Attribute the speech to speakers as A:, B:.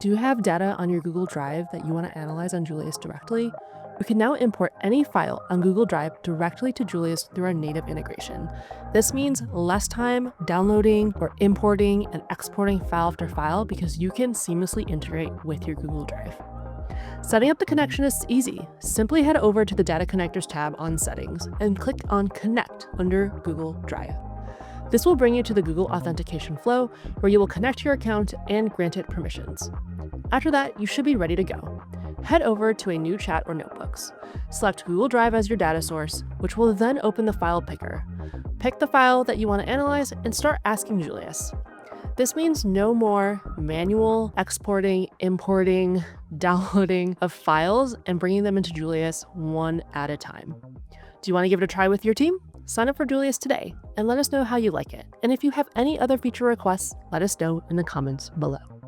A: Do you have data on your Google Drive that you want to analyze on Julius directly? We can now import any file on Google Drive directly to Julius through our native integration. This means less time downloading or importing and exporting file after file because you can seamlessly integrate with your Google Drive. Setting up the connection is easy. Simply head over to the Data Connectors tab on Settings and click on Connect under Google Drive. This will bring you to the Google authentication flow, where you will connect your account and grant it permissions. After that, you should be ready to go. Head over to a new chat or notebooks. Select Google Drive as your data source, which will then open the file picker. Pick the file that you want to analyze and start asking Julius. This means no more manual exporting, importing, downloading of files and bringing them into Julius one at a time. Do you want to give it a try with your team? Sign up for Julius today and let us know how you like it. And if you have any other feature requests, let us know in the comments below.